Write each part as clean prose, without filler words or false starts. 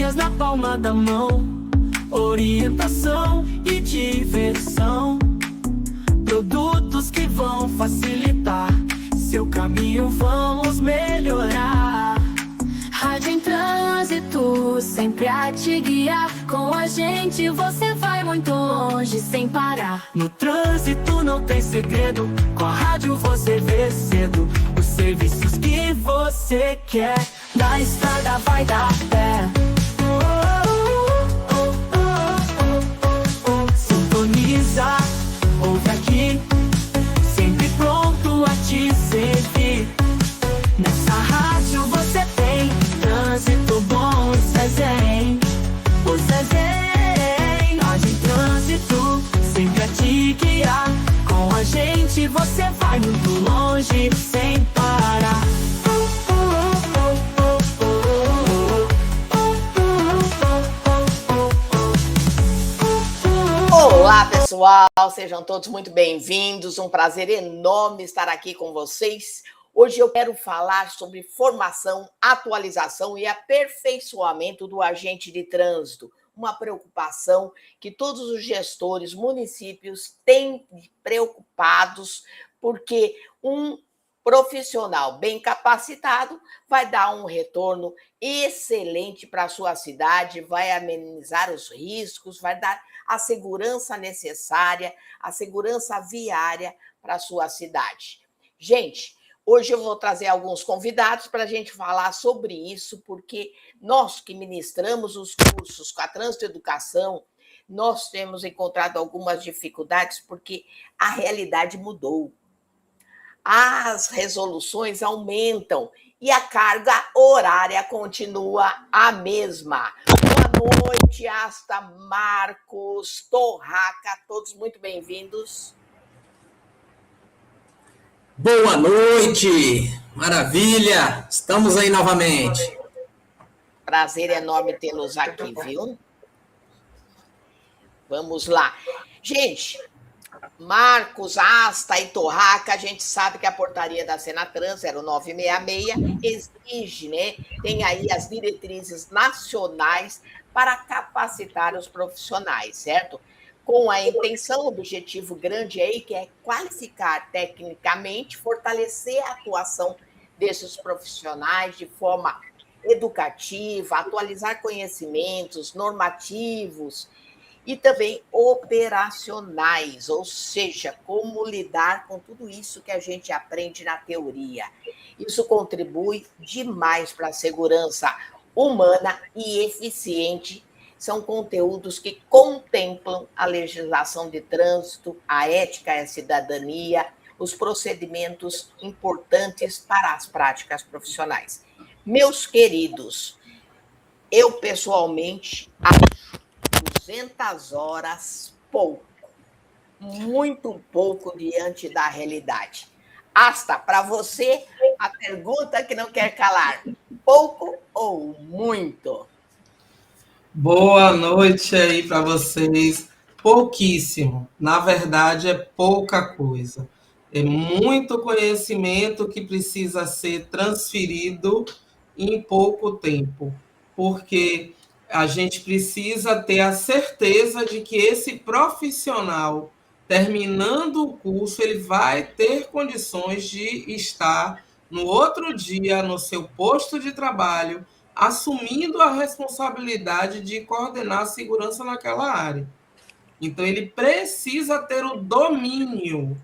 tecnologias na palma da mão, orientação e diversão, produtos que vão facilitar seu caminho, vamos melhorar. Rádio em Trânsito, sempre a te guiar. Com a gente você vai muito longe sem parar. No trânsito não tem segredo, com a rádio você vê cedo os serviços que você quer. Na estrada vai dar pé. Sintoniza, ouve aqui, sempre pronto a te servir. Nessa rádio você tem trânsito bom, o Zezém. O Zezém, Rádio em Trânsito, sempre a te guiar. Com a gente você vai muito longe sem parar. Olá, pessoal, sejam todos muito bem-vindos. Um prazer enorme estar aqui com vocês. Hoje eu quero falar sobre formação, atualização e aperfeiçoamento do agente de trânsito. Uma preocupação que todos os gestores, municípios têm preocupados, porque um profissional bem capacitado vai dar um retorno excelente para a sua cidade, vai amenizar os riscos, vai dar a segurança necessária, a segurança viária para a sua cidade. Gente, hoje eu vou trazer alguns convidados para a gente falar sobre isso, porque nós que ministramos os cursos com a Trânsito Educação, nós temos encontrado algumas dificuldades porque a realidade mudou. As resoluções aumentam e a carga horária continua a mesma. Boa noite, Asta, Marcos, Torraca, todos muito bem-vindos. Boa noite, maravilha, estamos aí novamente. Prazer enorme tê-los aqui, viu? Vamos lá. Gente, Marcos, Asta e Torraca, a gente sabe que a portaria da Senatrans 0966 exige, né? Tem aí as diretrizes nacionais para capacitar os profissionais, certo? Com a intenção, o objetivo grande aí, que é qualificar tecnicamente, fortalecer a atuação desses profissionais de forma educativa, atualizar conhecimentos normativos e também operacionais, ou seja, como lidar com tudo isso que a gente aprende na teoria. Isso contribui demais para a segurança humana e eficiente. São conteúdos que contemplam a legislação de trânsito, a ética e a cidadania, os procedimentos importantes para as práticas profissionais. Meus queridos, eu pessoalmente acho 200 horas pouco, muito pouco diante da realidade. Asta, para você, a pergunta que não quer calar, pouco ou muito? Boa noite aí para vocês. Pouquíssimo, na verdade é pouca coisa. É muito conhecimento que precisa ser transferido em pouco tempo, porque a gente precisa ter a certeza de que esse profissional, terminando o curso, ele vai ter condições de estar no outro dia no seu posto de trabalho, assumindo a responsabilidade de coordenar a segurança naquela área. Então, ele precisa ter o domínio,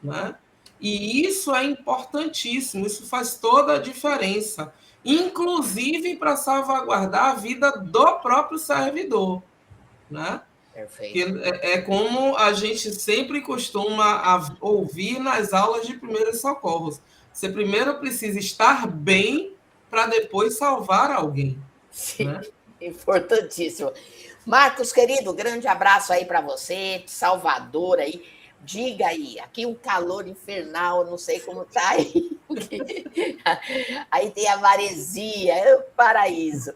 né? E isso é importantíssimo, isso faz toda a diferença, inclusive para salvaguardar a vida do próprio servidor, né? Perfeito. É como a gente sempre costuma ouvir nas aulas de primeiros socorros. Você primeiro precisa estar bem para depois salvar alguém. Sim, Né? importantíssimo. Marcos, querido, grande abraço aí para você, de Salvador aí. Diga aí, aqui um calor infernal, não sei como tá aí. Aí tem a maresia, é o paraíso.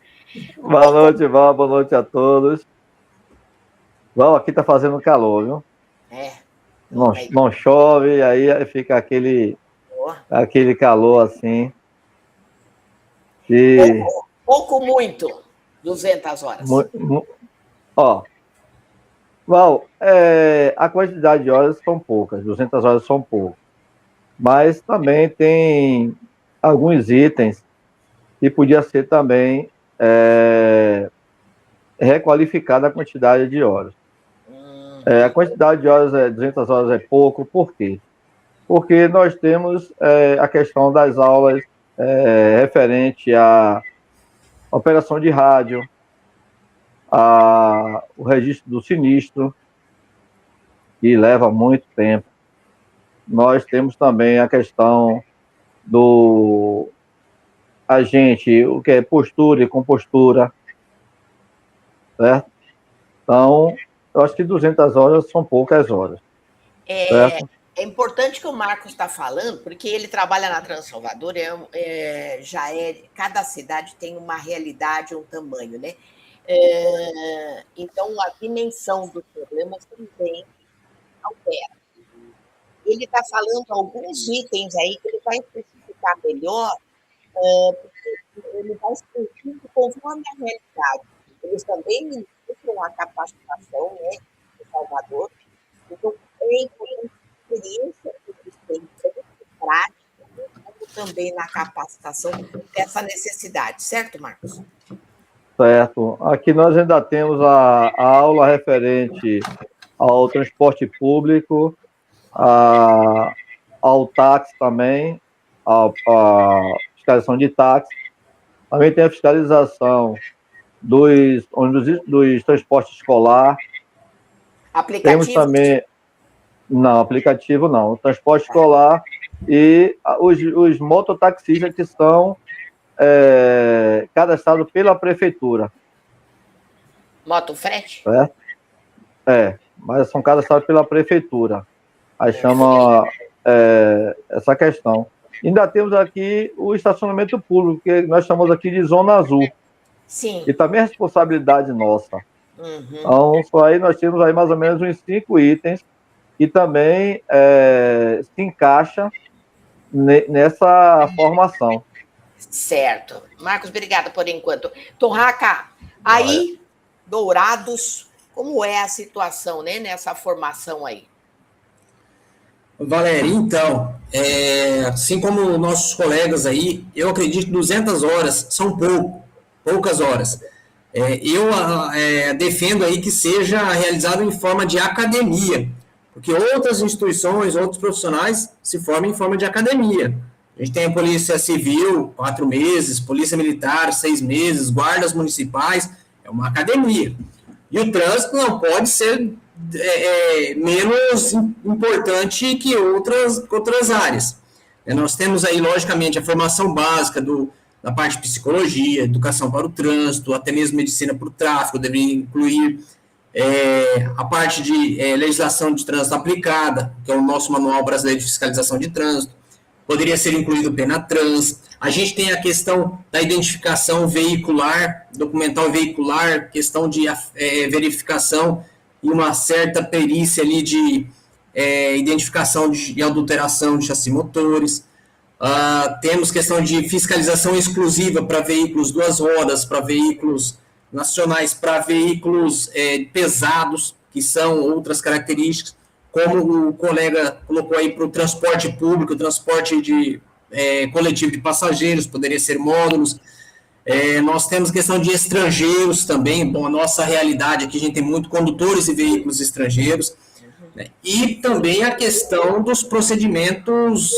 Boa noite, Val, boa noite a todos. Val, aqui tá fazendo calor, viu? É. Não chove, aí fica aquele calor assim. E pouco, muito. 200 horas. Ó, Val, a quantidade de horas são poucas, 200 horas são poucas, mas também tem alguns itens que podia ser também requalificada a quantidade de horas. A quantidade de horas, 200 horas é pouco, por quê? Porque nós temos a questão das aulas referente à operação de rádio, o registro do sinistro, que leva muito tempo. Nós temos também a questão do agente, o que é postura e compostura, certo? Então, eu acho que 200 horas são poucas horas, certo? É importante que o Marcos está falando, porque ele trabalha na Transalvador, cada cidade tem uma realidade, um tamanho, né? Então, a dimensão dos problemas também altera. Ele está falando alguns itens aí que ele vai especificar melhor, porque ele vai explicar conforme a realidade. Eles também ministram a capacitação, né, em Salvador. Então, é importante a experiência que eles têm, tanto prática, como também na capacitação dessa necessidade, certo, Marcos? Certo. Aqui nós ainda temos a aula referente ao transporte público, ao táxi também, a fiscalização de táxi. Também tem a fiscalização dos transportes escolar. Aplicativo? Temos também... Não, aplicativo não. O transporte escolar e os mototaxistas que são cadastrados pela prefeitura. Motofrete? Mas são cadastrados pela prefeitura. Aí chama essa questão. Ainda temos aqui o estacionamento público, que nós chamamos aqui de Zona Azul. Sim. E também é responsabilidade nossa. Uhum. Então, só aí nós temos aí mais ou menos uns 5 itens que também se encaixa nessa formação. Certo. Marcos, obrigada por enquanto. Torraca, aí, Dourados, como é a situação, né, nessa formação aí? Valéria, então, assim como nossos colegas aí, eu acredito que 200 horas são poucas horas. Eu defendo aí que seja realizado em forma de academia, porque outras instituições, outros profissionais se formam em forma de academia. A gente tem a Polícia Civil, 4 meses, Polícia Militar, 6 meses, guardas municipais, é uma academia. E o trânsito não pode ser menos importante que outras áreas. Nós temos aí, logicamente, a formação básica da parte de psicologia, educação para o trânsito, até mesmo medicina para o tráfego, deveria incluir a parte de legislação de trânsito aplicada, que é o nosso Manual Brasileiro de Fiscalização de Trânsito, poderia ser incluído o Penatrans. A gente tem a questão da identificação veicular, documental veicular, questão de verificação e uma certa perícia ali de identificação de adulteração de chassi motores. Temos questão de fiscalização exclusiva para veículos 2 rodas, para veículos nacionais, para veículos pesados, que são outras características, como o colega colocou aí para o transporte público, o transporte coletivo de passageiros, poderia ser módulos. Nós temos questão de estrangeiros também. Bom, a nossa realidade aqui, a gente tem muito condutores e veículos estrangeiros, né? E também a questão dos procedimentos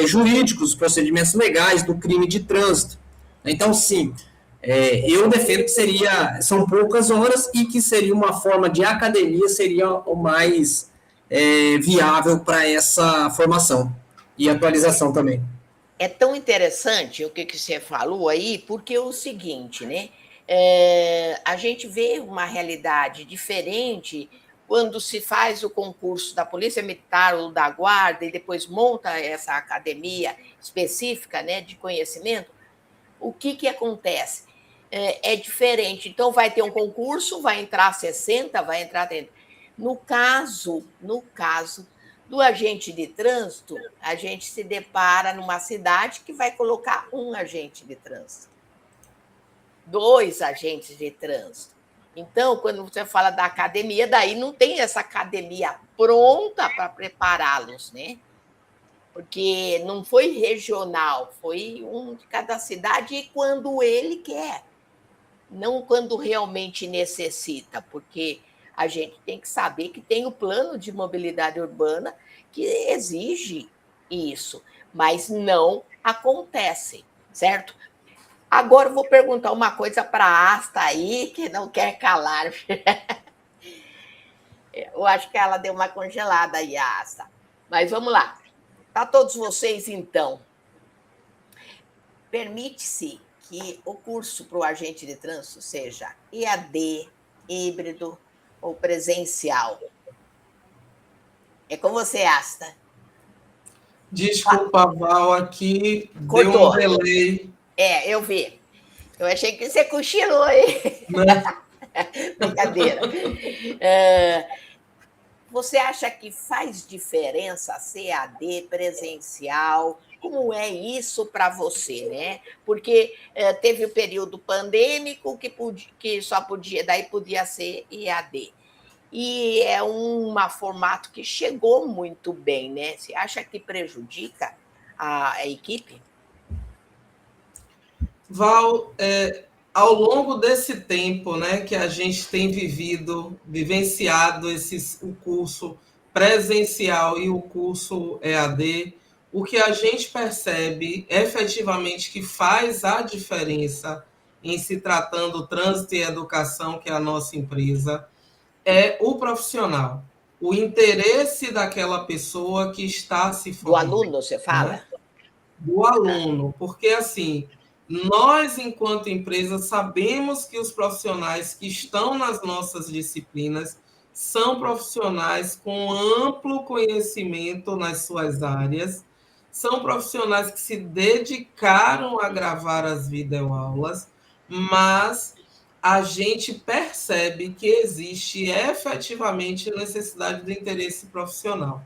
jurídicos, procedimentos legais do crime de trânsito. Então, sim, eu defendo que são poucas horas e que seria uma forma de academia, seria o mais viável para essa formação e atualização também. É tão interessante o que você falou aí, porque é o seguinte, né? A gente vê uma realidade diferente quando se faz o concurso da Polícia Militar ou da Guarda e depois monta essa academia específica, né, de conhecimento. O que acontece? É diferente. Então, vai ter um concurso, vai entrar 60, vai entrar 30. No caso do agente de trânsito, a gente se depara numa cidade que vai colocar um agente de trânsito. 2 agentes de trânsito. Então, quando você fala da academia, daí não tem essa academia pronta para prepará-los, né? Porque não foi regional, foi um de cada cidade e quando ele quer, não quando realmente necessita, porque a gente tem que saber que tem o plano de mobilidade urbana que exige isso, mas não acontece, certo? Agora eu vou perguntar uma coisa para a Asta aí, que não quer calar. Eu acho que ela deu uma congelada aí, a Asta. Mas vamos lá. Para todos vocês, então, permite-se que o curso para o agente de trânsito seja EAD, híbrido ou presencial? É com você, Asta. Desculpa, Val, aqui Cortou. deu um delay. Eu vi. Eu achei que você cochilou aí. Né? Brincadeira. Você acha que faz diferença ser EAD presencial? Como é isso para você, né? Porque teve o período pandêmico que só podia ser EAD. E é um formato que chegou muito bem, né? Você acha que prejudica a equipe? Val, ao longo desse tempo, né, que a gente tem vivenciado o curso presencial e o curso EAD, o que a gente percebe efetivamente que faz a diferença em se tratando trânsito e educação, que é a nossa empresa, é o profissional, o interesse daquela pessoa que está se formando. Do aluno, você fala? Né? Do aluno, porque assim, nós, enquanto empresa, sabemos que os profissionais que estão nas nossas disciplinas são profissionais com amplo conhecimento nas suas áreas, são profissionais que se dedicaram a gravar as videoaulas, mas a gente percebe que existe efetivamente necessidade do interesse profissional.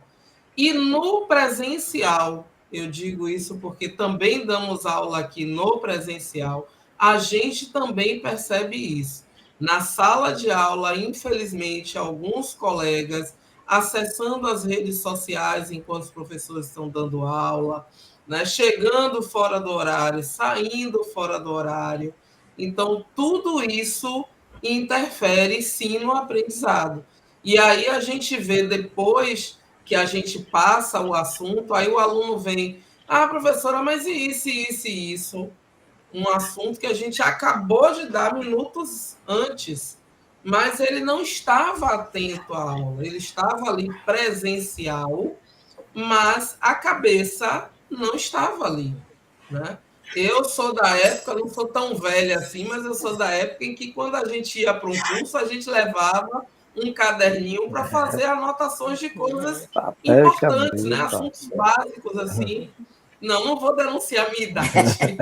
E no presencial, eu digo isso porque também damos aula aqui no presencial, a gente também percebe isso. Na sala de aula, infelizmente, alguns colegas acessando as redes sociais enquanto os professores estão dando aula, né, chegando fora do horário, saindo fora do horário. Então, tudo isso interfere, sim, no aprendizado. E aí a gente vê depois que a gente passa o assunto, aí o aluno vem, professora, mas e isso? Um assunto que a gente acabou de dar minutos antes, mas ele não estava atento à aula, ele estava ali presencial, mas a cabeça não estava ali, né? Eu sou da época, não sou tão velha assim, mas eu sou da época em que quando a gente ia para um curso, a gente levava um caderninho para fazer anotações de coisas importantes, né? Assuntos básicos, assim. Não vou denunciar a minha idade.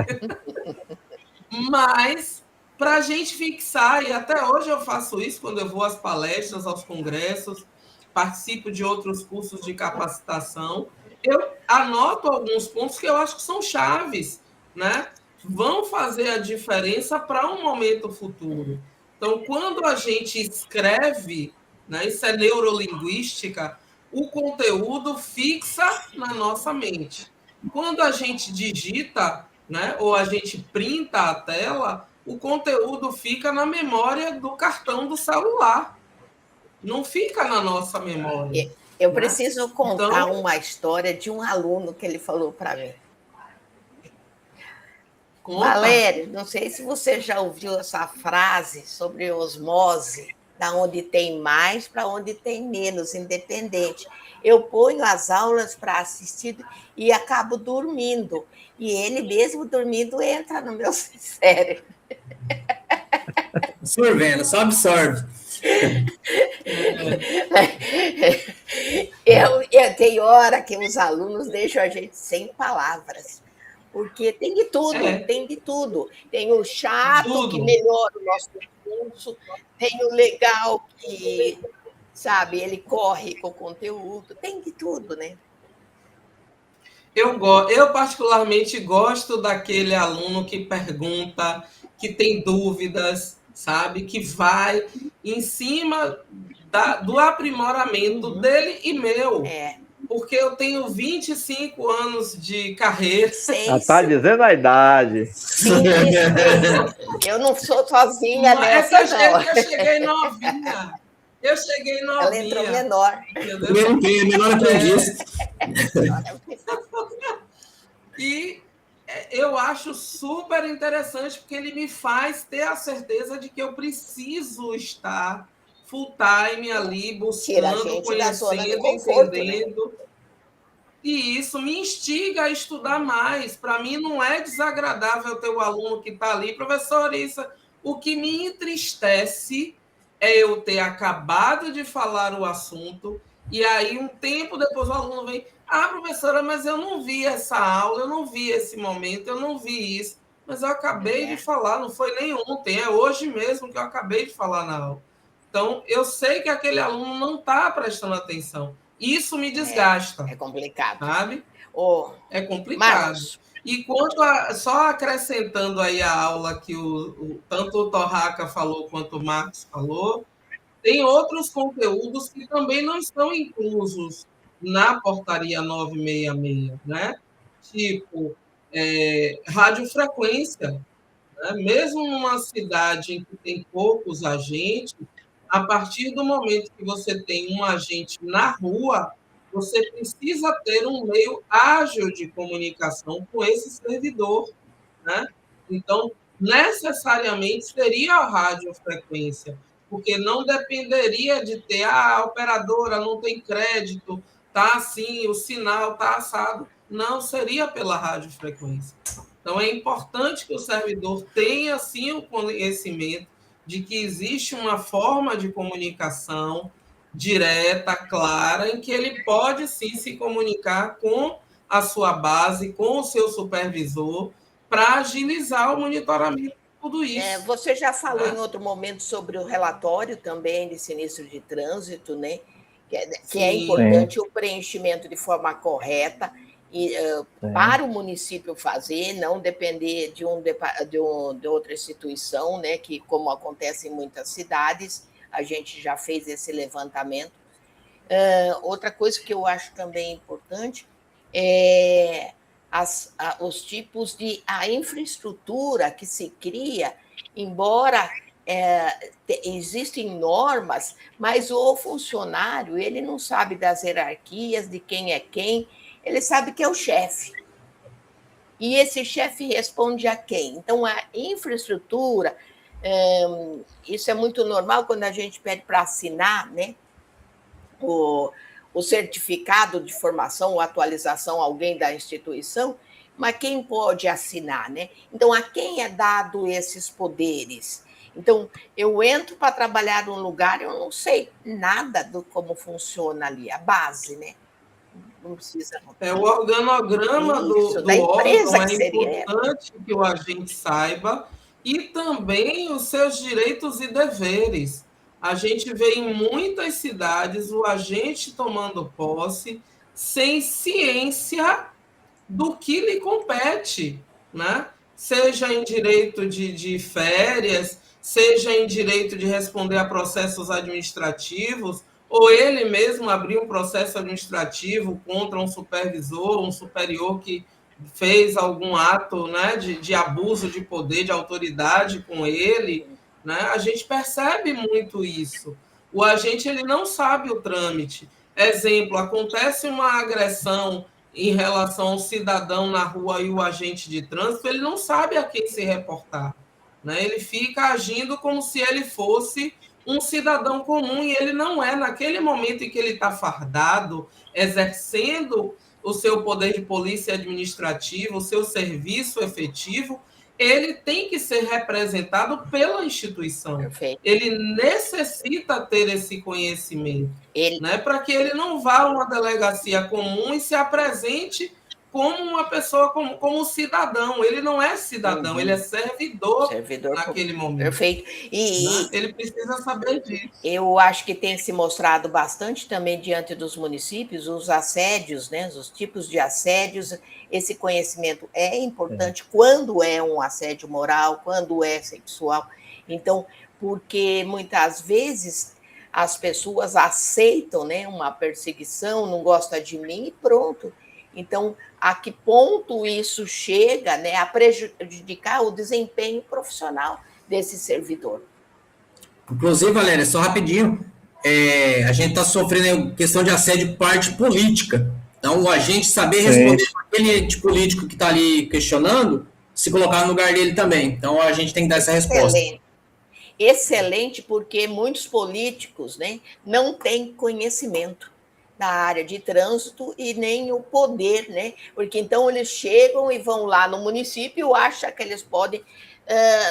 Mas, para a gente fixar, e até hoje eu faço isso quando eu vou às palestras, aos congressos, participo de outros cursos de capacitação, eu anoto alguns pontos que eu acho que são chaves, né? Vão fazer a diferença para um momento futuro. Então, quando a gente escreve, né, isso é neurolinguística, o conteúdo fixa na nossa mente. Quando a gente digita, né, ou a gente printa a tela, o conteúdo fica na memória do cartão do celular. Não fica na nossa memória. Eu preciso contar uma história de um aluno que ele falou para mim. Conta. Valério, não sei se você já ouviu essa frase sobre osmose, da onde tem mais para onde tem menos, independente. Eu ponho as aulas para assistir e acabo dormindo. E ele mesmo dormindo entra no meu cérebro. Absorvendo, só absorve. Tem hora que os alunos deixam a gente sem palavras. Porque tem de tudo, tem de tudo. Tem o chato que melhora o nosso curso, tem o legal que, sabe, ele corre com o conteúdo, tem de tudo, né? Eu particularmente gosto daquele aluno que pergunta, que tem dúvidas, sabe? Que vai em cima do aprimoramento dele e meu. Porque eu tenho 25 anos de carreira. Já está dizendo a idade. 26. Eu não sou sozinha nessa, não. Eu cheguei novinha. Ela entrou menor. Menor que eu disse. E eu acho super interessante, porque ele me faz ter a certeza de que eu preciso estar full time ali, buscando, conhecendo, entendendo. Né? E isso me instiga a estudar mais. Para mim, não é desagradável ter o aluno que está ali. Professor, o que me entristece é eu ter acabado de falar o assunto e aí, um tempo depois, o aluno vem: professora, mas eu não vi essa aula, eu não vi esse momento, eu não vi isso. Mas eu acabei de falar, não foi nem ontem, é hoje mesmo que eu acabei de falar na aula. Então, eu sei que aquele aluno não está prestando atenção. Isso me desgasta. É complicado. Sabe? É complicado. Marcos. E só acrescentando aí a aula que tanto o Torraca falou quanto o Marcos falou, tem outros conteúdos que também não estão inclusos na portaria 966, né? Tipo, radiofrequência. Né? Mesmo numa cidade em que tem poucos agentes, a partir do momento que você tem um agente na rua, você precisa ter um meio ágil de comunicação com esse servidor. Né? Então, necessariamente seria a radiofrequência, porque não dependeria de ter a operadora não tem crédito, tá assim, o sinal tá assado. Não seria pela radiofrequência. Então, é importante que o servidor tenha, sim, o conhecimento de que existe uma forma de comunicação direta, clara, em que ele pode, sim, se comunicar com a sua base, com o seu supervisor, para agilizar o monitoramento de tudo isso. Você já falou em outro momento sobre o relatório também de sinistro de trânsito, né? Que é importante o preenchimento de forma correta e, para o município fazer, não depender de outra instituição, né? Que, como acontece em muitas cidades, a gente já fez esse levantamento. Outra coisa que eu acho também importante é os tipos de a infraestrutura que se cria, embora existem normas, mas o funcionário ele não sabe das hierarquias, de quem é quem, ele sabe que é o chefe. E esse chefe responde a quem? Então, a infraestrutura, isso é muito normal quando a gente pede para assinar, né? O certificado de formação ou atualização, alguém da instituição, mas quem pode assinar, né? Então, a quem é dado esses poderes? Então, eu entro para trabalhar num lugar, eu não sei nada do como funciona ali, a base, né? Não precisa. O organograma do órgão é importante que o agente saiba, e também os seus direitos e deveres. A gente vê em muitas cidades o agente tomando posse sem ciência do que lhe compete, né? Seja em direito de férias, seja em direito de responder a processos administrativos, ou ele mesmo abrir um processo administrativo contra um supervisor, um superior que fez algum ato, né, de abuso de poder, de autoridade com ele. Né? A gente percebe muito isso. O agente ele não sabe o trâmite. Exemplo, acontece uma agressão em relação ao cidadão na rua e o agente de trânsito, ele não sabe a quem se reportar. Né? Ele fica agindo como se ele fosse um cidadão comum, e ele não é. Naquele momento em que ele está fardado, exercendo o seu poder de polícia administrativa, o seu serviço efetivo, ele tem que ser representado pela instituição. Perfeito. Ele necessita ter esse conhecimento, né, para que ele não vá a uma delegacia comum e se apresente como uma pessoa, como cidadão. Ele não é cidadão, ele é servidor naquele momento. Perfeito. Né? Ele precisa saber disso. Eu acho que tem se mostrado bastante também diante dos municípios os assédios, né? Os tipos de assédios. Esse conhecimento é importante quando é um assédio moral, quando é sexual. Então, porque muitas vezes as pessoas aceitam, né, uma perseguição, não gosta de mim e pronto. Então, a que ponto isso chega, né, a prejudicar o desempenho profissional desse servidor? Inclusive, Valéria, só rapidinho, a gente está sofrendo questão de assédio parte política. Então, a gente saber responder aquele ente político que está ali questionando, se colocar no lugar dele também. Então, a gente tem que dar essa resposta. Excelente, porque muitos políticos, né, não têm conhecimento da área de trânsito e nem o poder, né? Porque então eles chegam e vão lá no município, acham que eles podem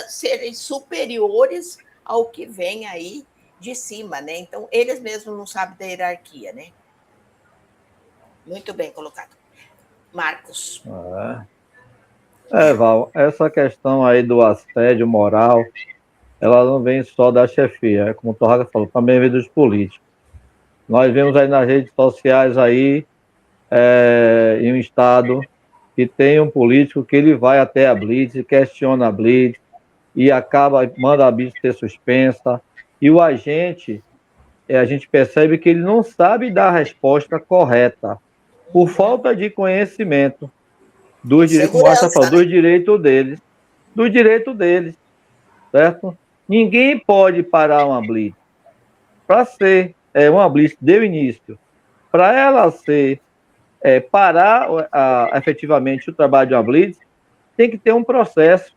serem superiores ao que vem aí de cima, né? Então eles mesmos não sabem da hierarquia, né? Muito bem colocado. Marcos. Val, essa questão aí do assédio moral, ela não vem só da chefia, como o Torraga falou, também vem dos políticos. Nós vemos aí nas redes sociais aí, em um estado que tem um político que ele vai até a Blitz, questiona a Blitz e manda a Blitz ser suspensa. E o agente, a gente percebe que ele não sabe dar a resposta correta, por falta de conhecimento dos direitos, como você falou, dos direitos deles, certo? Ninguém pode parar uma Blitz. Para ser uma Blitz deu início, para ela ser parar efetivamente o trabalho de uma Blitz, tem que ter um processo.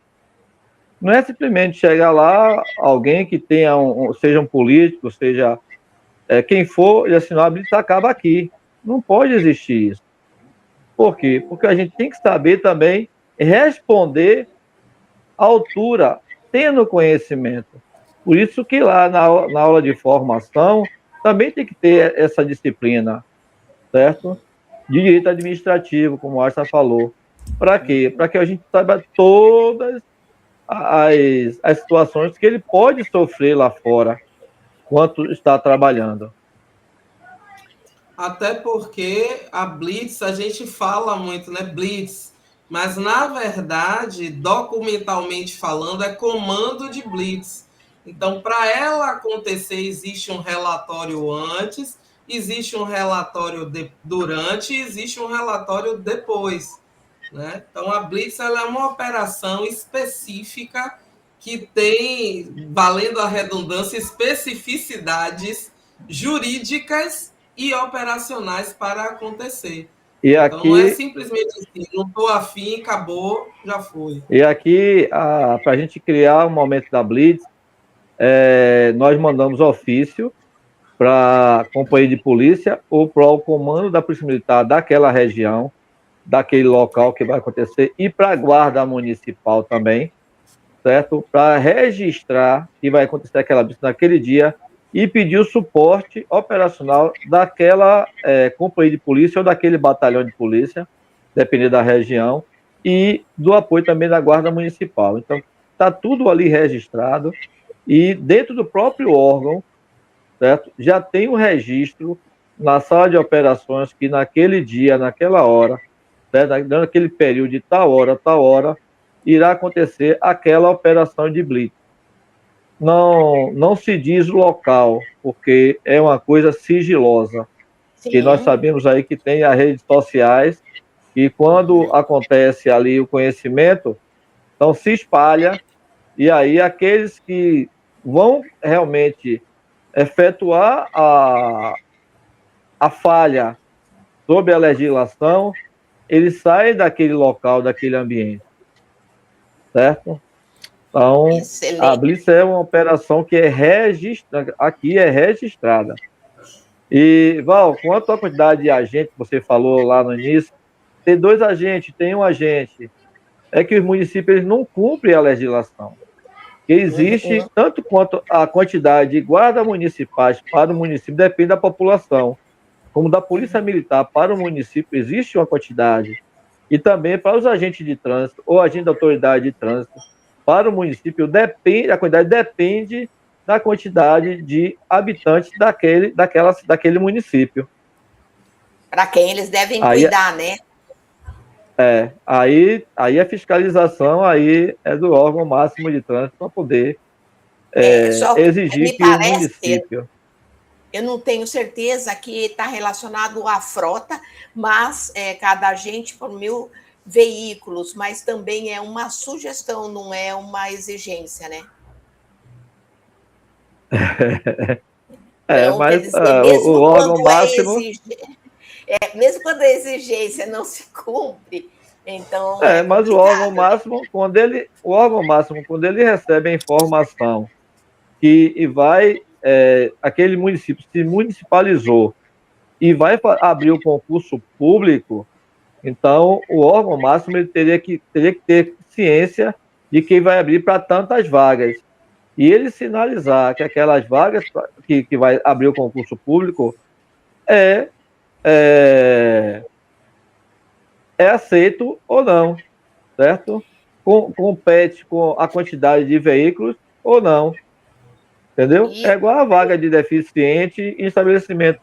Não é simplesmente chegar lá, alguém que tenha seja um político, seja quem for, e assinar a Blitz acaba aqui. Não pode existir isso. Por quê? Porque a gente tem que saber também responder à altura, tendo conhecimento. Por isso que lá na aula de formação também tem que ter essa disciplina, certo? De direito administrativo, como o Arça falou. Para quê? Para que a gente saiba todas as situações que ele pode sofrer lá fora, enquanto está trabalhando. Até porque a Blitz, a gente fala muito, né? Blitz, mas na verdade, documentalmente falando, é comando de Blitz. Então, para ela acontecer, existe um relatório antes, existe um relatório durante e existe um relatório depois. Né? Então, a Blitz ela é uma operação específica que tem, valendo a redundância, especificidades jurídicas e operacionais para acontecer. E então, aqui, não é simplesmente assim, não estou afim, acabou, já foi. E aqui, para a gente criar o momento da Blitz, nós mandamos ofício para a companhia de polícia ou para o comando da Polícia Militar daquela região, daquele local que vai acontecer, e para a Guarda Municipal também, certo? Para registrar que vai acontecer aquela Blitz naquele dia e pedir o suporte operacional daquela companhia de polícia ou daquele batalhão de polícia, dependendo da região, e do apoio também da Guarda Municipal. Então, está tudo ali registrado e dentro do próprio órgão, certo? Já tem um registro na sala de operações que naquele dia, naquela hora, certo? Naquele período de tal hora, irá acontecer aquela operação de Blitz. Não se diz local, porque é uma coisa sigilosa. Sim. E nós sabemos aí que tem as redes sociais, e quando acontece ali o conhecimento, então se espalha, e aí aqueles que vão realmente efetuar a falha sobre a legislação, eles saem daquele local, daquele ambiente. Certo? Então, excelente. A Blitz é uma operação que aqui é registrada. E, Val, quanto à quantidade de agentes que você falou lá no início, tem 2 agentes, tem um agente. É que os municípios eles não cumprem a legislação. Que existe, tanto quanto a quantidade de guardas municipais para o município, depende da população. Como da Polícia Militar para o município, existe uma quantidade. E também para os agentes de trânsito ou agente da autoridade de trânsito, para o município, a quantidade depende da quantidade de habitantes daquele município. Para quem eles devem Aí, cuidar, né? aí a fiscalização aí é do órgão máximo de trânsito para poder Só exigir me que o parece, município... eu não tenho certeza que está relacionado à frota, mas cada agente por 1.000 veículos, mas também é uma sugestão, não é uma exigência, né? Então, quer Mas dizer, o órgão máximo... mesmo quando a exigência não se cumpre, então é Mas o complicado, órgão né? máximo, quando ele recebe a informação que aquele município se municipalizou e vai abrir o concurso público, então o órgão máximo ele teria que ter ciência de que vai abrir para tantas vagas. E ele sinalizar que aquelas vagas que vai abrir o concurso público é, é, é aceito ou não, certo? Compete com a quantidade de veículos ou não, entendeu? É E, igual a vaga de deficiente em estabelecimento.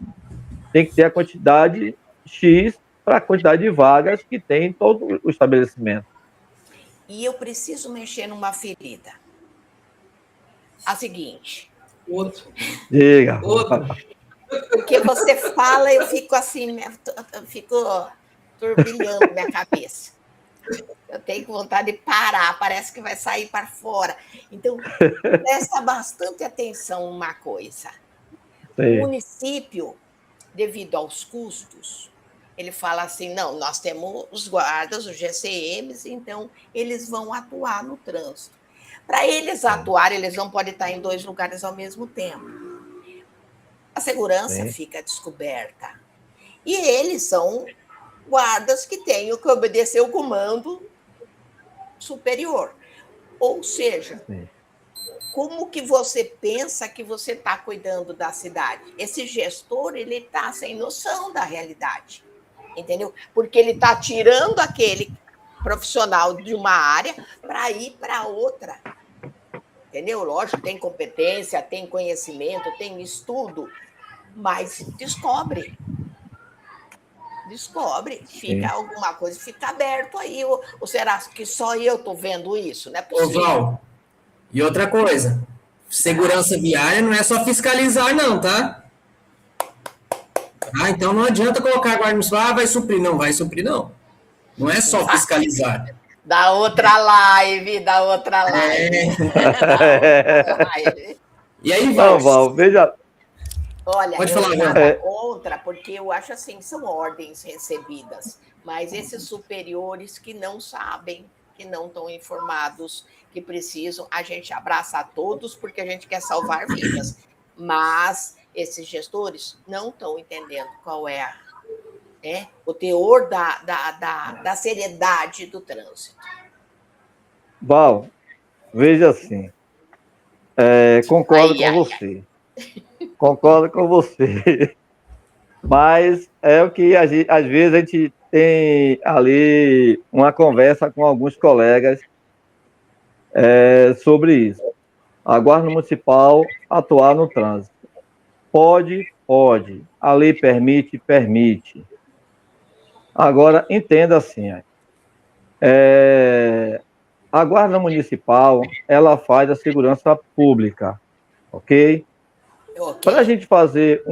Tem que ter a quantidade X para a quantidade de vagas que tem em todo o estabelecimento. e eu preciso mexer numa ferida. A seguinte. Diga. Porque você fala, eu fico assim, eu fico turbilhando minha cabeça. Eu tenho vontade de parar, parece que vai sair para fora. Então, presta bastante atenção numa coisa. Sim. O município, devido aos custos, ele fala assim, não, nós temos os guardas, os GCMs, então eles vão atuar no trânsito. Para eles atuarem, eles não podem estar em 2 lugares ao mesmo tempo. A segurança fica descoberta. E eles são guardas que têm que obedecer o comando superior. Ou seja, como que você pensa que você está cuidando da cidade? Esse gestor, ele está sem noção da realidade, entendeu? Porque ele está tirando aquele profissional de uma área para ir para outra, entendeu? Lógico, tem competência, tem conhecimento, tem estudo, mas descobre, fica alguma coisa, fica aberto aí, ou será que só eu estou vendo isso? Não é possível. Val, e outra coisa, segurança viária não é só fiscalizar não, tá? Então não adianta colocar a guarda municipal, vai suprir, não não é só fiscalizar. Da outra live. E aí, Val, veja... Olha, pode eu falar, nada contra, porque eu acho assim, são ordens recebidas, mas esses superiores que não sabem, que não estão informados, que precisam, a gente abraça a todos porque a gente quer salvar vidas, mas esses gestores não estão entendendo qual é o teor da seriedade do trânsito. Val, veja assim, concordo com você. Concordo com você. Mas é o que às vezes a gente tem ali uma conversa com alguns colegas sobre isso. A Guarda Municipal atuar no trânsito. Pode. A lei permite. Agora, entenda assim, a Guarda Municipal, ela faz a segurança pública, ok? Para a gente fazer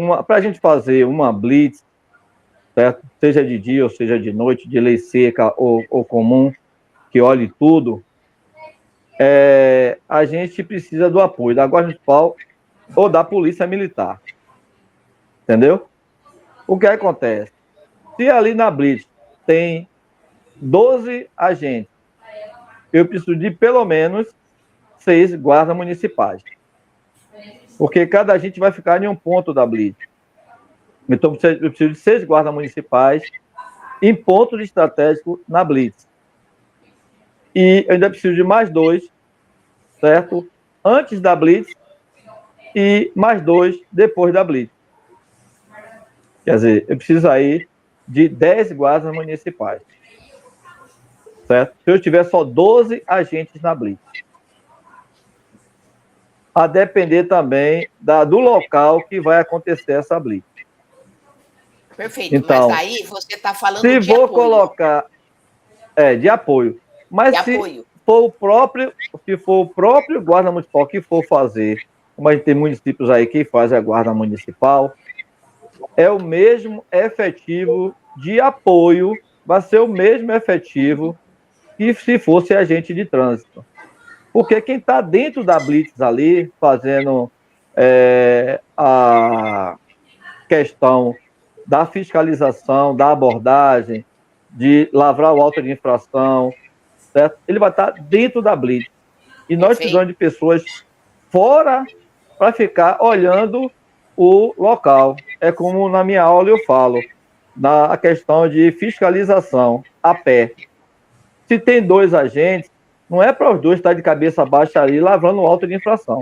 uma blitz, certo? Seja de dia ou seja de noite, de lei seca ou comum, que olhe tudo, a gente precisa do apoio da Guarda Municipal ou da Polícia Militar. Entendeu? O que acontece? Se ali na blitz tem 12 agentes, eu preciso de pelo menos 6 guardas municipais. Porque cada agente vai ficar em um ponto da blitz. Então, eu preciso de 6 guardas municipais em pontos estratégicos na blitz. E eu ainda preciso de mais 2, certo? Antes da blitz e mais 2 depois da blitz. Quer dizer, eu preciso aí de 10 guardas municipais. certo? Se eu tiver só 12 agentes na blitz. A depender também do local que vai acontecer essa blitz. Perfeito, Então, mas aí você está falando se de vou apoio. colocar... de apoio. Mas De se apoio. for o próprio guarda municipal que for fazer, como a gente tem municípios aí que fazem a guarda municipal, é o mesmo efetivo de apoio, vai ser o mesmo efetivo que se fosse agente de trânsito. Porque quem está dentro da blitz ali, fazendo a questão da fiscalização, da abordagem, de lavrar o auto de infração, certo? Ele vai estar dentro da blitz. E nós precisamos de pessoas fora para ficar olhando o local. É como na minha aula eu falo, na questão de fiscalização a pé. Se tem 2 agentes, não é para os 2 estar de cabeça baixa ali lavando o auto de infração.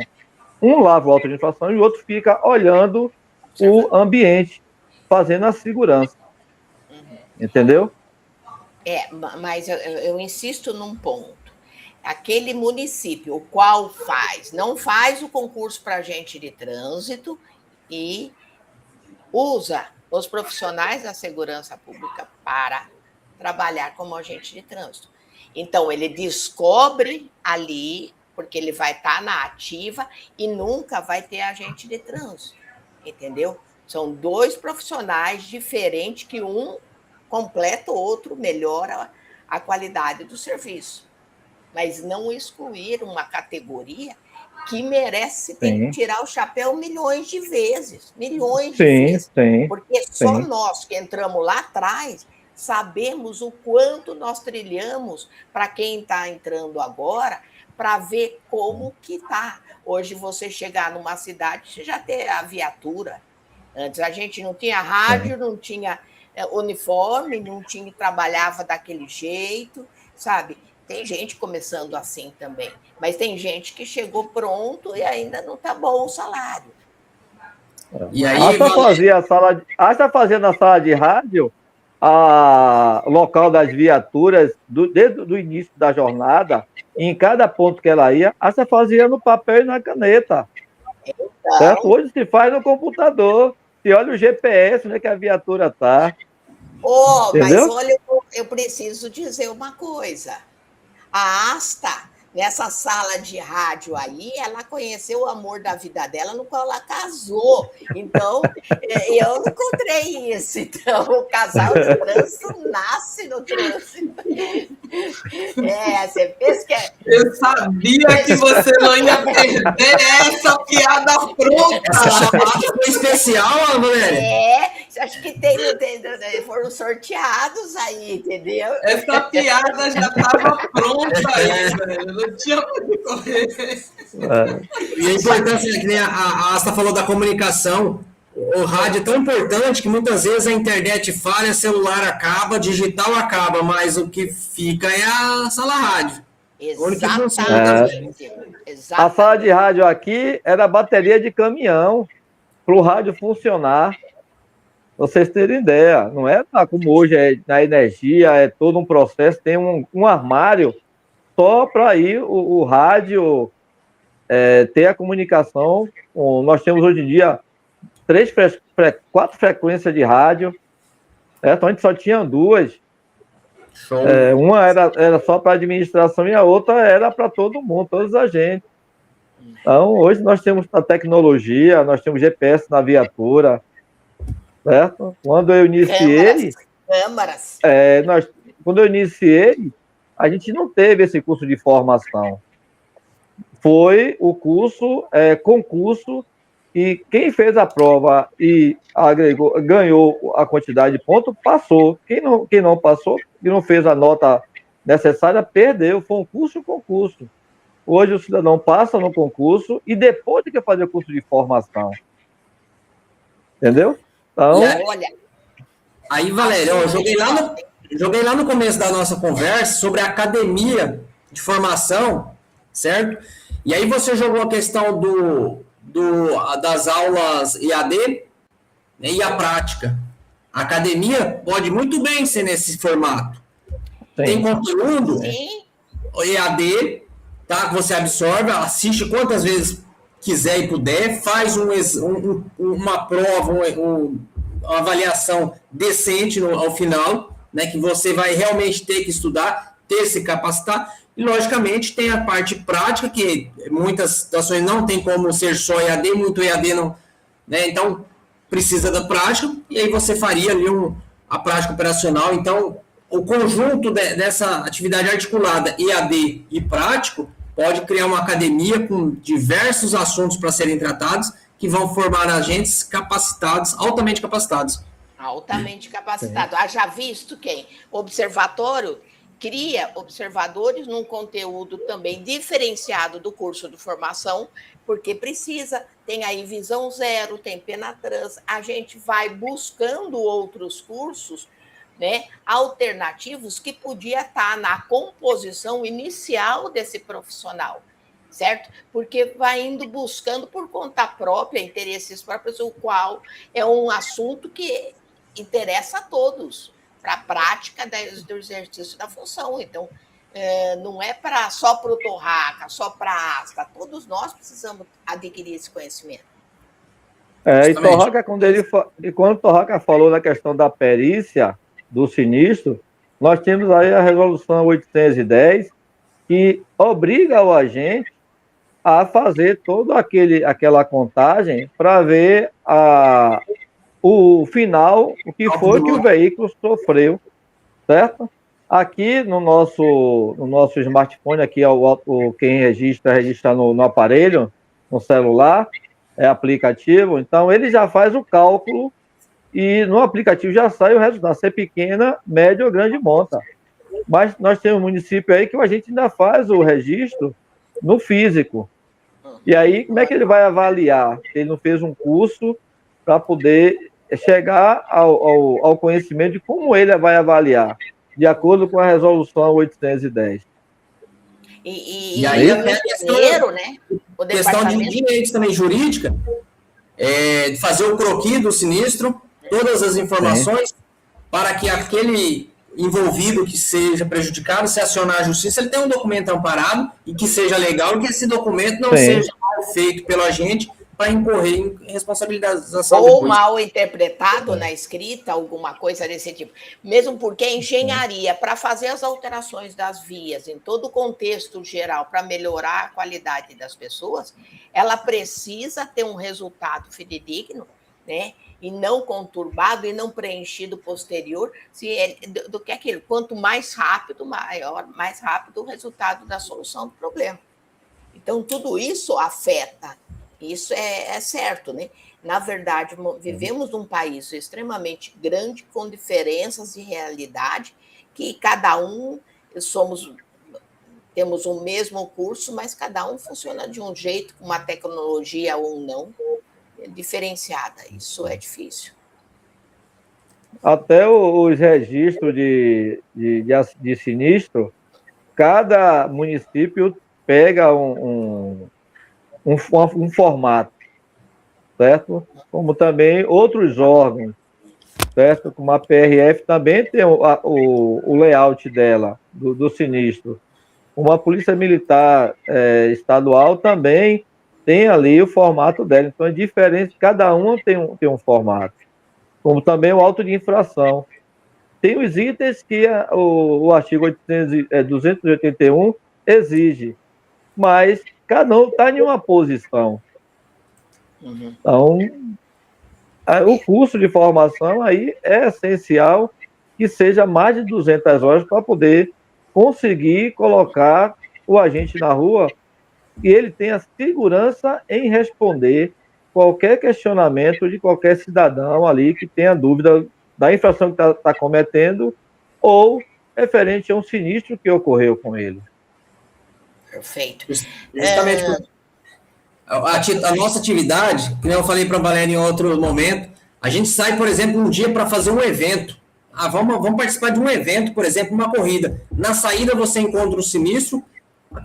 Um lava o auto de infração e o outro fica olhando o ambiente, fazendo a segurança. Entendeu? Mas eu insisto num ponto. Aquele município, o qual não faz o concurso para agente de trânsito e usa os profissionais da segurança pública para trabalhar como agente de trânsito. Então, ele descobre ali, porque ele vai estar na ativa e nunca vai ter agente de trânsito, entendeu? São 2 profissionais diferentes que um completa o outro, melhora a qualidade do serviço. Mas não excluir uma categoria que merece ter que tirar o chapéu milhões de vezes. Milhões de vezes. Porque só nós que entramos lá atrás sabemos o quanto nós trilhamos para quem está entrando agora, para ver como que está. Hoje você chegar numa cidade, você já tem a viatura. Antes a gente não tinha rádio, não tinha uniforme, não tinha, trabalhava daquele jeito, sabe? Tem gente começando assim também, mas tem gente que chegou pronto e ainda não está bom o salário. E aí, fazia na sala de rádio o local das viaturas desde o início da jornada, em cada ponto que ela ia, essa fazia no papel e na caneta. Então, certo? Hoje se faz no computador. Se olha o GPS, onde é que a viatura está. Mas olha, eu preciso dizer uma coisa. A Asta, nessa sala de rádio aí, ela conheceu o amor da vida dela, no qual ela casou. Então, eu não encontrei isso. Então, o casal de trânsito nasce no trânsito. Você pensa que Eu sabia que você não ia perder essa piada pronta. Essa chamada foi especial, Valéria? Acho que foram sorteados aí, entendeu? Essa piada já estava pronta aí, velho. Não tinha como correr. E a importância, que nem a Asta falou da comunicação, o rádio é tão importante que muitas vezes a internet falha, celular acaba, digital acaba, mas o que fica é a sala rádio. Exatamente. A sala de rádio aqui era bateria de caminhão para o rádio funcionar. Vocês terem ideia, não é como hoje é na energia, é todo um processo, tem um armário só para ir o rádio ter a comunicação. Nós temos hoje em dia 4 frequências de rádio, então a gente só tinha 2. Uma era só para a administração e a outra era para todo mundo, todos os agentes. Então, hoje nós temos a tecnologia, nós temos GPS na viatura, certo? Quando eu iniciei... Câmaras. Quando eu iniciei, a gente não teve esse curso de formação. Foi o curso, concurso, e quem fez a prova e ganhou a quantidade de pontos, passou. Quem não passou, que não fez a nota necessária, perdeu. Foi um concurso. Hoje o cidadão passa no concurso e depois tem que fazer o curso de formação. Entendeu? Então, aí, Valéria, eu joguei lá no começo da nossa conversa sobre a academia de formação, certo? E aí você jogou a questão das aulas EAD, né, e a prática. A academia pode muito bem ser nesse formato. Tem conteúdo, Sim. EAD, tá? Que você absorve, assiste quantas vezes quiser e puder, faz uma prova, uma avaliação decente ao final, né? Que você vai realmente ter que estudar, ter que se capacitar. E, logicamente, tem a parte prática, que muitas situações não tem como ser só EAD, muito EAD não, né? Então, precisa da prática, e aí você faria ali a prática operacional. Então, o conjunto dessa atividade articulada, EAD e prático, pode criar uma academia com diversos assuntos para serem tratados, que vão formar agentes capacitados, altamente capacitados. Altamente capacitado. Haja visto quem? Observatório cria observadores num conteúdo também diferenciado do curso de formação, porque precisa, tem aí Visão Zero, tem Penatrans, a gente vai buscando outros cursos, né, alternativos que podia estar na composição inicial desse profissional, certo? Porque vai indo buscando por conta própria, interesses próprios, o qual é um assunto que interessa a todos, para a prática do exercício da função. Então, não é só para o Torraca, só para a ASTA, todos nós precisamos adquirir esse conhecimento. E Torraca, quando Torraca falou na questão da perícia do sinistro, nós temos aí a resolução 810, que obriga o agente a fazer toda aquela contagem para ver o final, o que foi que o veículo sofreu, certo? Aqui no nosso smartphone, aqui quem registra no aparelho, no celular, é aplicativo, então ele já faz o cálculo e no aplicativo já sai o resultado, se é pequena, média ou grande monta. Mas nós temos um município aí que a gente ainda faz o registro no físico. E aí, como é que ele vai avaliar? Ele não fez um curso para poder chegar ao conhecimento de como ele vai avaliar, de acordo com a resolução 810. E aí até questão de direitos também jurídica, de fazer o croquis do sinistro, todas as informações, para que aquele envolvido que seja prejudicado, se acionar a justiça, ele tenha um documento amparado e que seja legal, e que esse documento não seja mal feito pelo agente para incorrer em responsabilização. Ou depois. Mal interpretado na escrita, alguma coisa desse tipo. Mesmo porque a engenharia, para fazer as alterações das vias em todo o contexto geral, para melhorar a qualidade das pessoas, ela precisa ter um resultado fidedigno, né? E não conturbado e não preenchido posterior, do que aquilo. Quanto mais rápido, mais rápido o resultado da solução do problema. Então, tudo isso afeta. Isso é certo, né? Na verdade, vivemos num país extremamente grande, com diferenças de realidade, que cada um temos o mesmo curso, mas cada um funciona de um jeito, com uma tecnologia ou não diferenciada. Isso é difícil. Até os registros de sinistro, cada município pega um formato, certo? Como também outros órgãos, certo? Como a PRF também tem o layout dela, do sinistro. Como a Polícia Militar Estadual também tem ali o formato dela. Então é diferente, cada um tem um formato. Como também o auto de infração. Tem os itens que o artigo 281 exige, mas cada um está em uma posição. Então, o curso de formação aí é essencial que seja mais de 200 horas para poder conseguir colocar o agente na rua e ele tenha segurança em responder qualquer questionamento de qualquer cidadão ali que tenha dúvida da infração que está cometendo ou referente a um sinistro que ocorreu com ele. Perfeito. Justamente a nossa atividade, que eu falei para a Valéria em outro momento, a gente sai, por exemplo, um dia para fazer um evento. Vamos participar de um evento, por exemplo, uma corrida. Na saída você encontra um sinistro,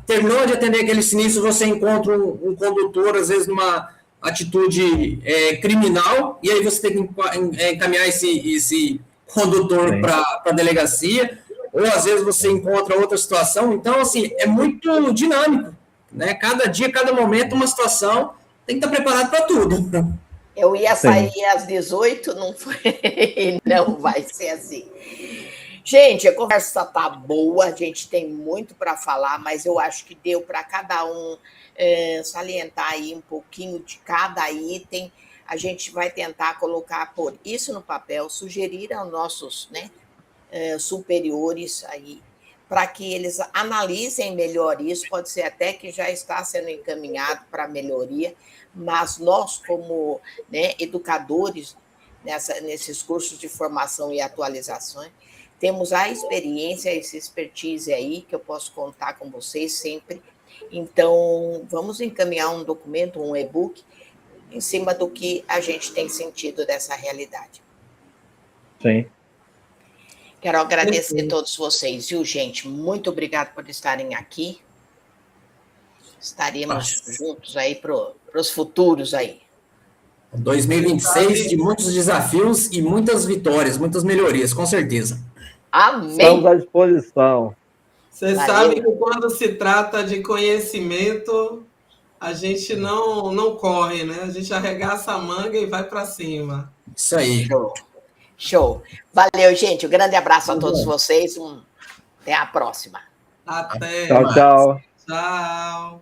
terminou de atender aquele sinistro, você encontra um condutor, às vezes numa atitude criminal, e aí você tem que encaminhar esse condutor para a delegacia, ou às vezes você encontra outra situação. Então, assim, é muito dinâmico, né? Cada dia, cada momento, uma situação, tem que estar preparado para tudo. Eu ia Sim. sair às 18, não foi? Não vai ser assim. Gente, a conversa tá boa, a gente tem muito para falar, mas eu acho que deu para cada um salientar aí um pouquinho de cada item. A gente vai tentar colocar, pôr isso no papel, sugerir aos nossos, né, superiores aí, para que eles analisem melhor isso. Pode ser até que já está sendo encaminhado para melhoria, mas nós, como, né, educadores nesses cursos de formação e atualizações, temos a experiência, essa expertise aí, que eu posso contar com vocês sempre. Então, vamos encaminhar um documento, um e-book, em cima do que a gente tem sentido dessa realidade. Sim. Quero agradecer a todos vocês, viu, gente? Muito obrigado por estarem aqui. Estaremos juntos aí para os futuros aí. 2026 de muitos desafios e muitas vitórias, muitas melhorias, com certeza. Amém! Estamos à disposição. Você Valeu. sabe que quando se trata de conhecimento, a gente não corre, né? A gente arregaça a manga e vai para cima. Isso aí. Show. Show. Valeu, gente. Um grande abraço a todos vocês. Até a próxima. Até. Tchau, tchau. Tchau.